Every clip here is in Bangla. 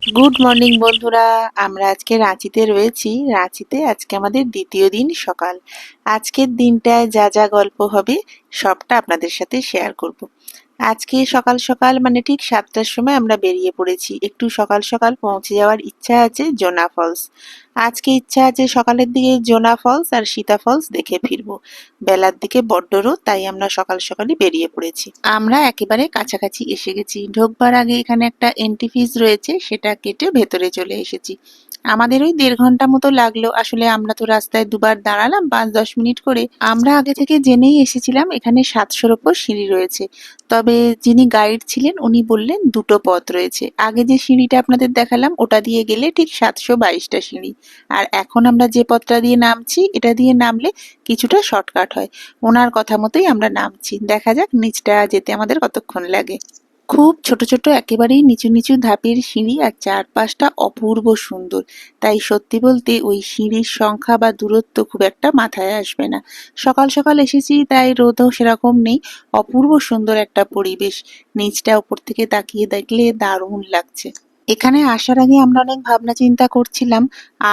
গুড মর্নিং বন্ধুরা। আমরা আজকে রাঁচিতে রয়েছি। রাঁচিতে আজকে আমাদের দ্বিতীয় দিন সকাল। আজকের দিনটায় যা যা গল্প হবে সবটা আপনাদের সাথে শেয়ার করব। আজকে সকাল সকাল মানে ঠিক 7টার সময় আমরা বেরিয়ে পড়েছি। একটু সকাল সকাল পৌঁছে যাওয়ার ইচ্ছা আছে জোনা ফলস। আজকে ইচ্ছা আছে সকালের দিকে জোনা ফলস আর সীতা ফলস দেখে ফিরবো। বেলার দিকে বড্ড রোদ, তাই আমরা সকাল সকালই বেরিয়ে পড়েছি। আমরা একেবারে কাছাকাছি এসে গেছি। ঢোকবার আগে এখানে একটা এন্ট্রি ফিস রয়েছে, সেটা কেটে ভেতরে চলে এসেছি। আমাদের ওই 1.5 ঘন্টা মতো লাগলো। আসলে আমরা তো রাস্তায় দুবার দাঁড়ালাম 5-10 মিনিট করে। আমরা আগে থেকে জেনেই এসেছিলাম এখানে 700-র ওপর সিঁড়ি রয়েছে। তবে যিনি গাইড ছিলেন উনি বললেন দুটো পথ রয়েছে। আগে যে সিঁড়িটা আপনাদের দেখালাম ওটা দিয়ে গেলে ঠিক 722টা সিঁড়ি, আর এখন আমরা যে পথটা দিয়ে নামছি এটা দিয়ে নামলে কিছুটা শর্টকাট হয়। ওনার কথা মতোই আমরা নামছি। দেখা যাক নিচটা যেতে আমাদের কতক্ষণ লাগে। খুব ছোট ছোট একেবারেই নিচু নিচু ধাপের সিঁড়ি, আর চারপাশটা অপূর্ব সুন্দর। তাই সত্যি বলতে ওই সিঁড়ির সংখ্যা বা দূরত্ব খুব একটা মাথায় আসবে না। সকাল সকাল এসেছি তাই রোদও সেরকম নেই। অপূর্ব সুন্দর একটা পরিবেশ। নিচটা উপর থেকে তাকিয়ে দেখলে দারুণ লাগছে। এখানে আসার আগে আমরা অনেক ভাবনা চিন্তা করছিলাম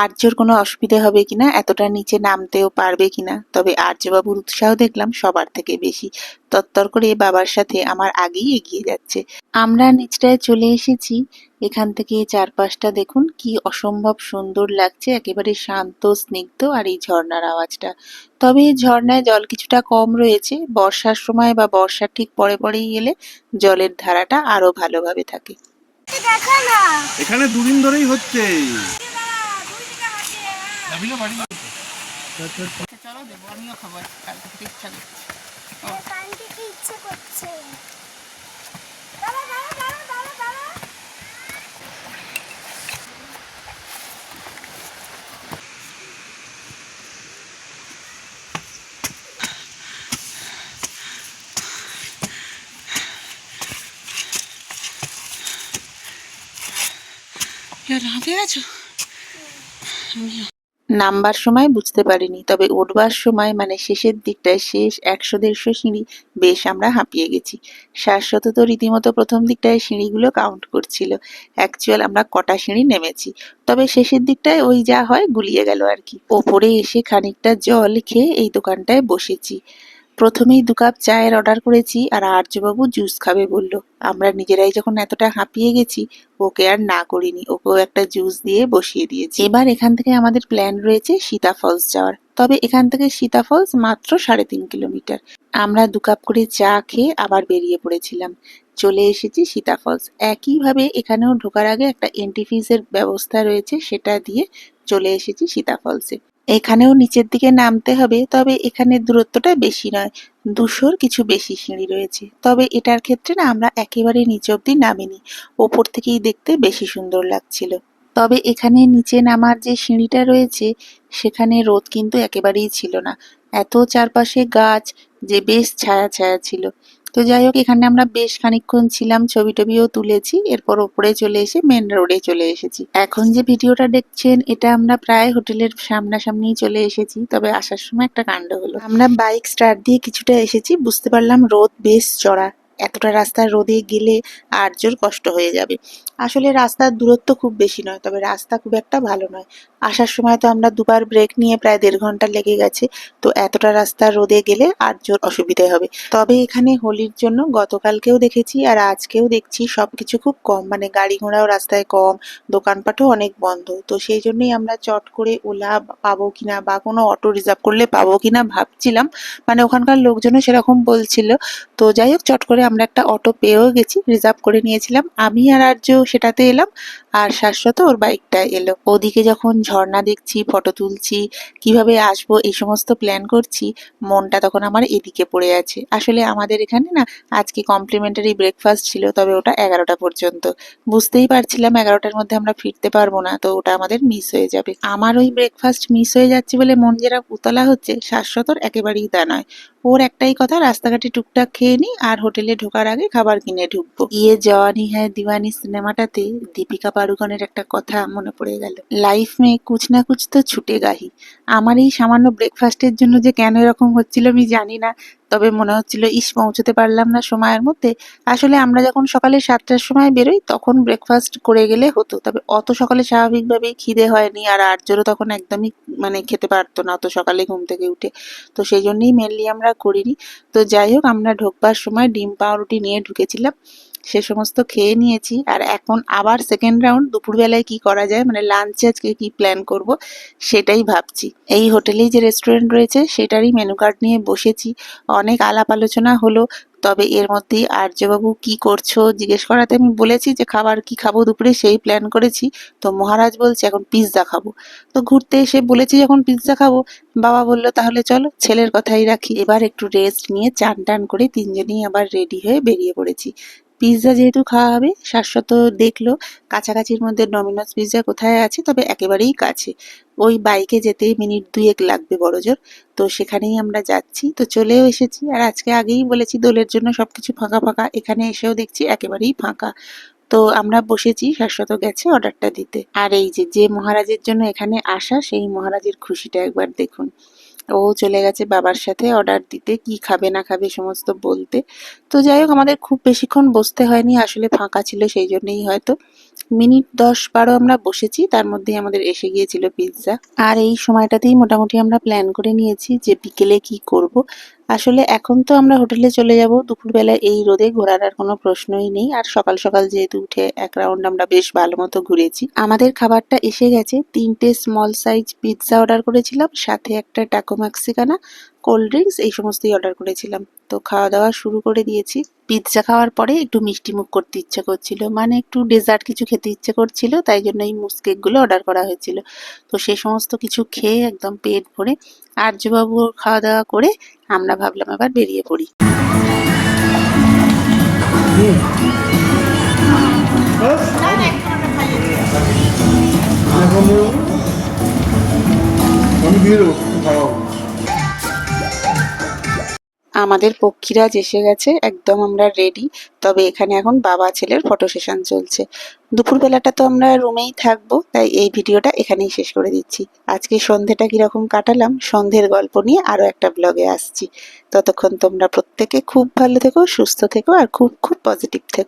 আর্যর কোনো অসুবিধা হবে কিনা, এতটা নিচে নামতেও পারবে কিনা। তবে আর্যবাবুর উৎসাহ দেখলাম সবার থেকে বেশি। তত্তর করে বাবার সাথে আমার আগেই এগিয়ে যাচ্ছে। আমরা নিচটায় চলে এসেছি। এখান থেকে চারপাশটা দেখুন কি অসম্ভব সুন্দর লাগছে, একেবারে শান্ত স্নিগ্ধ, আর এই ঝর্ণার আওয়াজটা। তবে এই ঝর্ণায় জল কিছুটা কম রয়েছে। বর্ষার সময় বা বর্ষার ঠিক পরে পরেই এলে জলের ধারাটা আরো ভালোভাবে থাকে। এখানে দুদিন ধরেই হচ্ছে। চলো দেবো, আমিও খাবার কালকে থেকে ইচ্ছা করছে। ইচ্ছে করছে। হাঁপিয়ে গেছো? নামবার সময় বুঝতে পারিনি, তবে উঠবার সময় মানে শেষের দিকটায় শেষ 100-150 সিঁড়ি বেশ আমরা হাঁপিয়ে গেছি। শাশ্বত তো রীতিমতো প্রথম দিকটায় সিঁড়িগুলো কাউন্ট করছিল অ্যাকচুয়াল আমরা কটা সিঁড়ি নেমেছি। তবে শেষের দিকটায় ওই যা হয় গুলিয়ে গেল আর কি। ওপরে এসে খানিকটা জল খেয়ে এই দোকানটায় বসেছি। প্রথমেই 2 কাপ চায়ের অর্ডার করেছি, আর আর্যবাবু জুস খাবে বলল। আমরা নিজেরাই যখন এতটা হাঁপিয়ে গেছি ওকে আর না করিনি, ওকেও একটা জুস দিয়ে বসিয়ে দিয়েছি। এবার এখান থেকে আমাদের প্ল্যান রয়েছে সীতা ফলস যাওয়ার। তবে এখান থেকে সীতা ফলস মাত্র 3.5 কিলোমিটার। আমরা 2 কাপ করে চা খেয়ে আবার বেরিয়ে পড়েছিলাম। চলে এসেছি সীতা ফলস। একইভাবে এখানেও ঢোকার আগে একটা এন্ট্রি ফিসের ব্যবস্থা রয়েছে, সেটা দিয়ে চলে এসেছি সীতা ফলসে। এখানেও নিচের দিকে নামতে হবে, তবে এখানে দূরত্বটা বেশি নয়। 200-র কিছু বেশি সিঁড়ি রয়েছে। তবে এটার ক্ষেত্রে না আমরা একেবারে নিচে অব্দি নামিনি, ওপর থেকেই দেখতে বেশি সুন্দর লাগছিল। তবে এখানে নিচে নামার যে সিঁড়িটা রয়েছে সেখানে রোদ কিন্তু একেবারেই ছিল না। এত চারপাশে গাছ যে বেশ ছায়া ছায়া ছিল। তো যাই হোক, এখানে আমরা বেশ খানিকক্ষণ ছিলাম, ছবি টবিও তুলেছি। এরপর ওপরে চলে এসে মেন রোডে চলে এসেছি। এখন যে ভিডিওটা দেখছেন এটা আমরা প্রায় হোটেলের সামনাসামনি চলে এসেছি। তবে আসার সময় একটা কাণ্ড হলো, আমরা বাইক স্টার্ট দিয়ে কিছুটা এসেছি, বুঝতে পারলাম রোদ বেশ চড়া। এতটা রাস্তা রোদে গেলে আর্যর কষ্ট হয়ে যাবে। আসলে রাস্তার দূরত্ব খুব বেশি নয়, তবে রাস্তা খুব একটা ভালো নয়। আসার সময় তো আমরা দুবার ব্রেক নিয়ে প্রায় 1.5 ঘন্টা লেগে গেছে। তো এতটা রাস্তা রোদে গেলে আর্যর অসুবিধে হবে। তবে এখানে হোলির জন্য গতকালকেও দেখেছি আর আজকেও দেখছি সবকিছু খুব কম, মানে গাড়ি ঘোড়াও রাস্তায় কম, দোকানপাটও অনেক বন্ধ। তো সেই জন্যই আমরা চট করে ওলা পাবো কিনা বা কোনো অটো রিজার্ভ করলে পাবো কিনা ভাবছিলাম। মানে ওখানকার লোকজনও সেরকম বলছিল। তো যাই হোক, চট করে আমরা একটা অটো পেয়েও গেছি, রিজার্ভ করে নিয়েছিলাম। আমি আর আর্য সেটাতে এলাম, আর শাশ্বত ওর বাইকটা এলো। ওদিকে যখন ঝর্ণা দেখছি, ফটো তুলছি, কিভাবে আসবো এই সমস্ত প্ল্যান করছি, মনটা তখন আমার এদিকে পড়ে আছে। আসলে আমাদের এখানে না আজকে কমপ্লিমেন্টারি ব্রেকফাস্ট ছিল, তবে ওটা 11টা পর্যন্ত। বুঝতেই পারছিলাম 11টার মধ্যে আমরা ফিরতে পারবো না, তো ওটা আমাদের মিস হয়ে যাবে। আমার ওই ব্রেকফাস্ট মিস হয়ে যাচ্ছে বলে মন যেটা উতলা হচ্ছে, শাশ্বতর একেবারেই তা নয়। ওর একটাই কথা, রাস্তাঘাটে টুকটাক খেয়ে নি আর হোটেলে ঢোকার আগে খাবার কিনে ঢুকবো। ইয়ে জওয়ানি হ্যায় দিওয়ানি সিনেমাটাতে দীপিকা পাড়ুকনের একটা কথা মনে পড়ে গেল, লাইফ মে কুছ না কুছ তো ছুটে গাহি। আমার এই সামান্য ব্রেকফাস্টের জন্য যে কেন এরকম হচ্ছিল আমি জানি না। তবে মনে হচ্ছিল ইস পৌঁছতে পারলাম না সময়ের মধ্যে। আসলে আমরা যখন সকালে 7টার সময় বেরোই তখন ব্রেকফাস্ট করে গেলে হতো, তবে অত সকালে স্বাভাবিকভাবেই খিদে হয়নি, আর আর্যরও তখন একদমই মানে খেতে পারতো না অত সকালে ঘুম থেকে উঠে। তো সেই জন্যই মেনলি আমরা করিনি। তো যাই হোক, আমরা ঢোকবার সময় ডিম পাউরুটি নিয়ে ঢুকেছিলাম, সে সমস্ত খেয়ে নিয়েছি। আর এখন আবার সেকেন্ড রাউন্ড দুপুরবেলায় কি করা যায়, মানে লাঞ্চে আজকে কি প্ল্যান করব সেটাই ভাবছি। এই হোটেলেই যে রেস্টুরেন্ট রয়েছে সেটারই মেনু কার্ড নিয়ে বসেছি, অনেক আলাপ আলোচনা হলো। তবে এর মধ্যেই আর্যবাবু কি করছো জিজ্ঞেস করাতে আমি বলেছি যে খাবার কি খাবো দুপুরে সেই প্ল্যান করেছি। তো মহারাজ বলছে এখন পিৎজা খাবো। তো ঘুরতে এসে বলেছি যখন পিৎজা খাবো, বাবা বলল তাহলে চলো ছেলের কথাই রাখি। এবার একটু রেস্ট নিয়ে চান টান করে তিনজনেই আবার রেডি হয়ে বেরিয়ে পড়েছি। পিৎজা যেহেতু খাওয়া হবে, শাশ্বত দেখলো কাছাকাছির মধ্যে ডমিনোস পিৎজা কোথায় আছে, তবে একেবারেই কাছে, ওই বাইকে যেতেই মিনিট 2 লাগবে বড়জোর। তো সেখানেই আমরা যাচ্ছি, তো চলেও এসেছি। আর আজকে আগেই বলেছি দোলের জন্য সবকিছু ফাঁকা ফাঁকা, এখানে এসেও দেখছি একেবারেই ফাঁকা। তো আমরা বসেছি, শাশ্বত গেছে অর্ডারটা দিতে। আর এই যে যে মহারাজের জন্য এখানে আসা, সেই মহারাজের খুশিটা একবার দেখুন। ও চলে গেছে বাবার সাথে অর্ডার দিতে, কি খাবে না খাবে সমস্ত বলতে। তো যাই হোক, আমাদের খুব বেশিক্ষণ বসতে হয়নি, আসলে ফাঁকা ছিল সেই জন্যই হয়তো। মিনিট 10-12 আমরা বসেছি, তার মধ্যেই আমাদের এসে গিয়েছিল পিৎজা। আর এই সময়টাতেই মোটামুটি আমরা প্ল্যান করে নিয়েছি যে বিকেলে কি করব। আসলে এখন তো আমরা হোটেলে চলে যাব, দুপুরবেলা এই রোদে ঘোরার আর কোনো প্রশ্নই নেই। আর সকাল সকাল যেহেতু উঠে এক রাউন্ড আমরা বেশ ভালো মতো ঘুরেছি। আমাদের খাবারটা এসে গেছে, 3টে স্মল সাইজ পিৎজা অর্ডার করেছিলাম, সাথে একটা টাকো মেক্সিকানা, কোল্ড ড্রিঙ্কস, এই সমস্তই অর্ডার করেছিলাম। তো খাওয়া দাওয়া শুরু করে দিয়েছি। পিৎজা খাওয়ার পরে একটু মিষ্টি মুখ করতে ইচ্ছে করছিল, মানে একটু ডেজার্ট কিছু খেতে ইচ্ছে করছিল, তাই জন্য এই মুস কেকগুলো অর্ডার করা হয়েছিল। তো সে সমস্ত কিছু খেয়ে একদম পেট ভরে আর্যবাবু খাওয়া দাওয়া করে আমরা ভাবলাম এবার বেরিয়ে পড়ি। আমি দিয়ে দেবো, খাওয়াবো। আমাদের পক্ষীরাজ এসে গেছে, একদম আমরা রেডি। তবে এখানে এখন বাবা ছেলের ফটো সেশন চলছে। দুপুরবেলাটা তো আমরা রুমেই থাকবো, তাই এই ভিডিওটা এখানেই শেষ করে দিচ্ছি। আজকে সন্ধেটা কিরকম কাটালাম সন্ধ্যের গল্প নিয়ে আরো একটা ব্লগে আসছি। ততক্ষণ তোমরা প্রত্যেকে খুব ভালো থেকো, সুস্থ থেকো, আর খুব খুব পজিটিভ থেকো।